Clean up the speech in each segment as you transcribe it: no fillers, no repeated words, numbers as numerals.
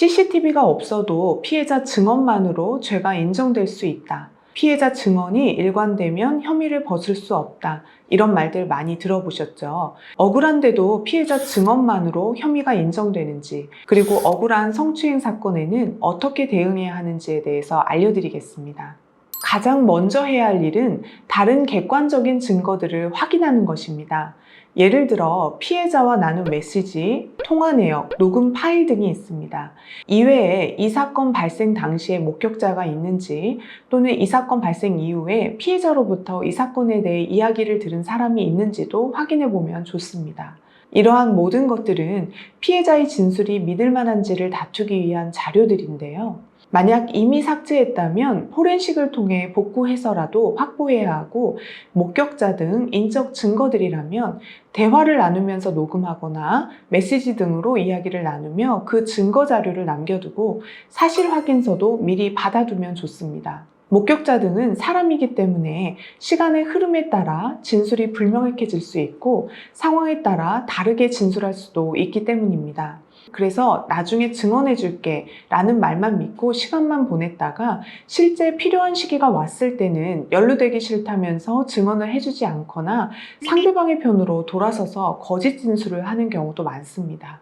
CCTV가 없어도 피해자 증언만으로 죄가 인정될 수 있다. 피해자 증언이 일관되면 혐의를 벗을 수 없다. 이런 말들 많이 들어보셨죠? 억울한데도 피해자 증언만으로 혐의가 인정되는지, 그리고 억울한 성추행 사건에는 어떻게 대응해야 하는지에 대해서 알려드리겠습니다. 가장 먼저 해야 할 일은 다른 객관적인 증거들을 확인하는 것입니다. 예를 들어 피해자와 나눈 메시지, 통화 내역, 녹음 파일 등이 있습니다. 이외에 이 사건 발생 당시에 목격자가 있는지, 또는 이 사건 발생 이후에 피해자로부터 이 사건에 대해 이야기를 들은 사람이 있는지도 확인해 보면 좋습니다. 이러한 모든 것들은 피해자의 진술이 믿을 만한지를 다투기 위한 자료들인데요. 만약 이미 삭제했다면 포렌식을 통해 복구해서라도 확보해야 하고, 목격자 등 인적 증거들이라면 대화를 나누면서 녹음하거나 메시지 등으로 이야기를 나누며 그 증거 자료를 남겨두고 사실 확인서도 미리 받아두면 좋습니다. 목격자 등은 사람이기 때문에 시간의 흐름에 따라 진술이 불명확해질 수 있고 상황에 따라 다르게 진술할 수도 있기 때문입니다. 그래서 나중에 증언해 줄게 라는 말만 믿고 시간만 보냈다가 실제 필요한 시기가 왔을 때는 연루되기 싫다면서 증언을 해주지 않거나 상대방의 편으로 돌아서서 거짓 진술을 하는 경우도 많습니다.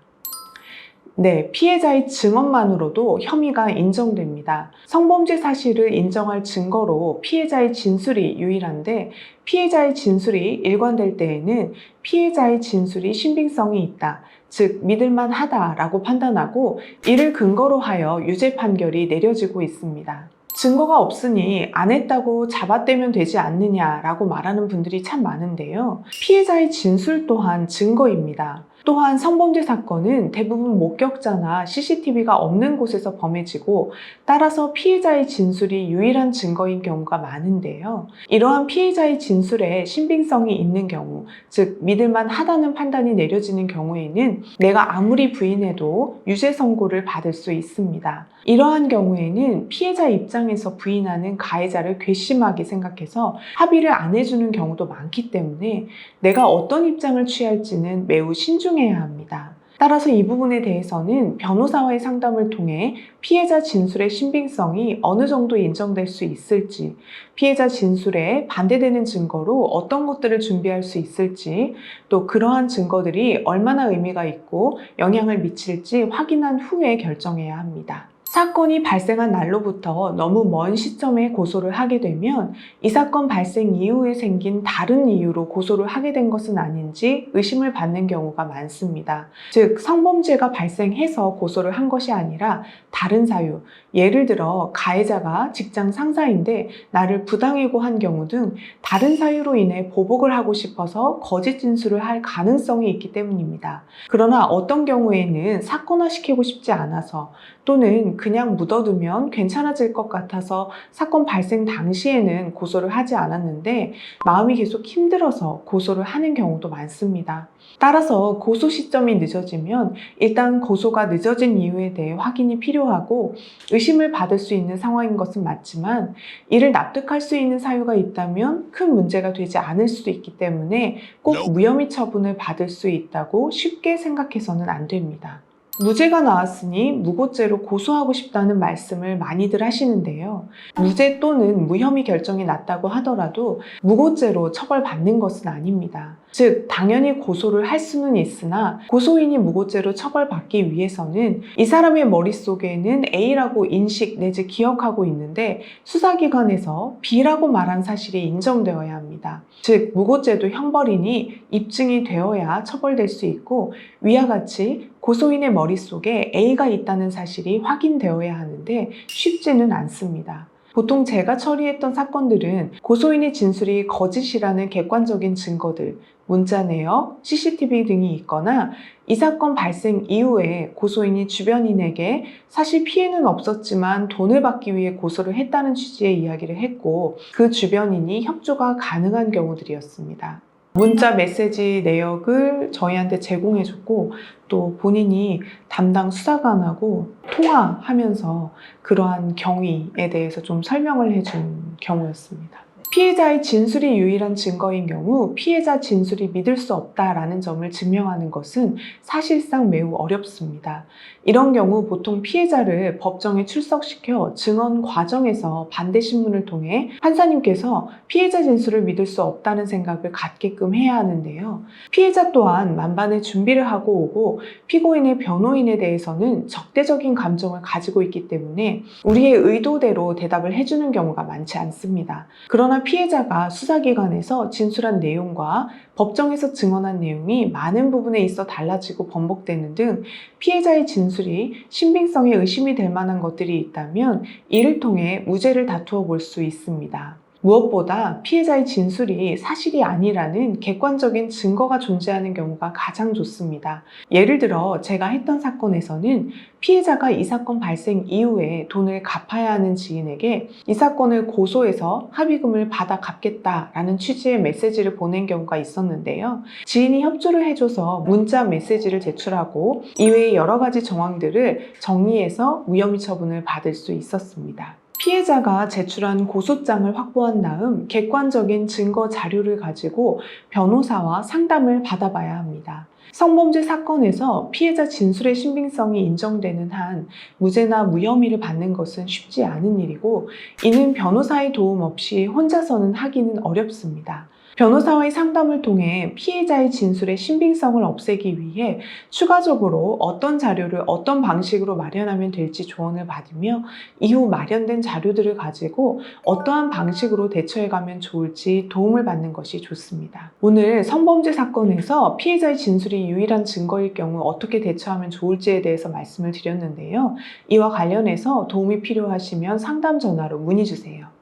네, 피해자의 증언만으로도 혐의가 인정됩니다. 성범죄 사실을 인정할 증거로 피해자의 진술이 유일한데, 피해자의 진술이 일관될 때에는 피해자의 진술이 신빙성이 있다, 즉 믿을만 하다라고 판단하고 이를 근거로 하여 유죄 판결이 내려지고 있습니다. 증거가 없으니 안 했다고 잡아떼면 되지 않느냐라고 말하는 분들이 참 많은데요. 피해자의 진술 또한 증거입니다. 또한 성범죄 사건은 대부분 목격자나 CCTV가 없는 곳에서 범해지고, 따라서 피해자의 진술이 유일한 증거인 경우가 많은데요. 이러한 피해자의 진술에 신빙성이 있는 경우, 즉 믿을만 하다는 판단이 내려지는 경우에는 내가 아무리 부인해도 유죄 선고를 받을 수 있습니다. 이러한 경우에는 피해자 입장에서 부인하는 가해자를 괘씸하게 생각해서 합의를 안 해주는 경우도 많기 때문에 내가 어떤 입장을 취할지는 매우 신중해야 합니다. 따라서 이 부분에 대해서는 변호사와의 상담을 통해 피해자 진술의 신빙성이 어느 정도 인정될 수 있을지, 피해자 진술에 반대되는 증거로 어떤 것들을 준비할 수 있을지, 또 그러한 증거들이 얼마나 의미가 있고 영향을 미칠지 확인한 후에 결정해야 합니다. 사건이 발생한 날로부터 너무 먼 시점에 고소를 하게 되면 이 사건 발생 이후에 생긴 다른 이유로 고소를 하게 된 것은 아닌지 의심을 받는 경우가 많습니다. 즉, 성범죄가 발생해서 고소를 한 것이 아니라 다른 사유, 예를 들어 가해자가 직장 상사인데 나를 부당해고한 경우 등 다른 사유로 인해 보복을 하고 싶어서 거짓 진술을 할 가능성이 있기 때문입니다. 그러나 어떤 경우에는 사건화시키고 싶지 않아서, 또는 그냥 묻어두면 괜찮아질 것 같아서 사건 발생 당시에는 고소를 하지 않았는데 마음이 계속 힘들어서 고소를 하는 경우도 많습니다. 따라서 고소 시점이 늦어지면 일단 고소가 늦어진 이유에 대해 확인이 필요하고 의심을 받을 수 있는 상황인 것은 맞지만, 이를 납득할 수 있는 사유가 있다면 큰 문제가 되지 않을 수도 있기 때문에 꼭 무혐의 처분을 받을 수 있다고 쉽게 생각해서는 안 됩니다. 무죄가 나왔으니 무고죄로 고소하고 싶다는 말씀을 많이들 하시는데요. 무죄 또는 무혐의 결정이 났다고 하더라도 무고죄로 처벌받는 것은 아닙니다. 즉, 당연히 고소를 할 수는 있으나 고소인이 무고죄로 처벌받기 위해서는 이 사람의 머릿속에는 A라고 인식 내지 기억하고 있는데 수사기관에서 B라고 말한 사실이 인정되어야 합니다. 즉, 무고죄도 형벌이니 입증이 되어야 처벌될 수 있고, 위와 같이 고소인의 머릿속에 A가 있다는 사실이 확인되어야 하는데 쉽지는 않습니다. 보통 제가 처리했던 사건들은 고소인의 진술이 거짓이라는 객관적인 증거들, 문자 내역, CCTV 등이 있거나 이 사건 발생 이후에 고소인이 주변인에게 사실 피해는 없었지만 돈을 받기 위해 고소를 했다는 취지의 이야기를 했고, 그 주변인이 협조가 가능한 경우들이었습니다. 문자 메시지 내역을 저희한테 제공해줬고, 또 본인이 담당 수사관하고 통화하면서 그러한 경위에 대해서 좀 설명을 해준 경우였습니다. 피해자의 진술이 유일한 증거인 경우 피해자 진술이 믿을 수 없다라는 점을 증명하는 것은 사실상 매우 어렵습니다. 이런 경우 보통 피해자를 법정에 출석시켜 증언 과정에서 반대 신문을 통해 판사님께서 피해자 진술을 믿을 수 없다는 생각을 갖게끔 해야 하는데요. 피해자 또한 만반의 준비를 하고 오고 피고인의 변호인에 대해서는 적대적인 감정을 가지고 있기 때문에 우리의 의도대로 대답을 해주는 경우가 많지 않습니다. 그러나 피해자가 수사기관에서 진술한 내용과 법정에서 증언한 내용이 많은 부분에 있어 달라지고 번복되는 등 피해자의 진술이 신빙성에 의심이 될 만한 것들이 있다면 이를 통해 무죄를 다투어 볼 수 있습니다. 무엇보다 피해자의 진술이 사실이 아니라는 객관적인 증거가 존재하는 경우가 가장 좋습니다. 예를 들어 제가 했던 사건에서는 피해자가 이 사건 발생 이후에 돈을 갚아야 하는 지인에게 이 사건을 고소해서 합의금을 받아 갚겠다라는 취지의 메시지를 보낸 경우가 있었는데요. 지인이 협조를 해줘서 문자 메시지를 제출하고 이외의 여러 가지 정황들을 정리해서 무혐의 처분을 받을 수 있었습니다. 피해자가 제출한 고소장을 확보한 다음 객관적인 증거 자료를 가지고 변호사와 상담을 받아봐야 합니다. 성범죄 사건에서 피해자 진술의 신빙성이 인정되는 한 무죄나 무혐의를 받는 것은 쉽지 않은 일이고 이는 변호사의 도움 없이 혼자서는 하기는 어렵습니다. 변호사와의 상담을 통해 피해자의 진술의 신빙성을 없애기 위해 추가적으로 어떤 자료를 어떤 방식으로 마련하면 될지 조언을 받으며 이후 마련된 자료들을 가지고 어떠한 방식으로 대처해가면 좋을지 도움을 받는 것이 좋습니다. 오늘 성범죄 사건에서 피해자의 진술이 유일한 증거일 경우 어떻게 대처하면 좋을지에 대해서 말씀을 드렸는데요. 이와 관련해서 도움이 필요하시면 상담 전화로 문의 주세요.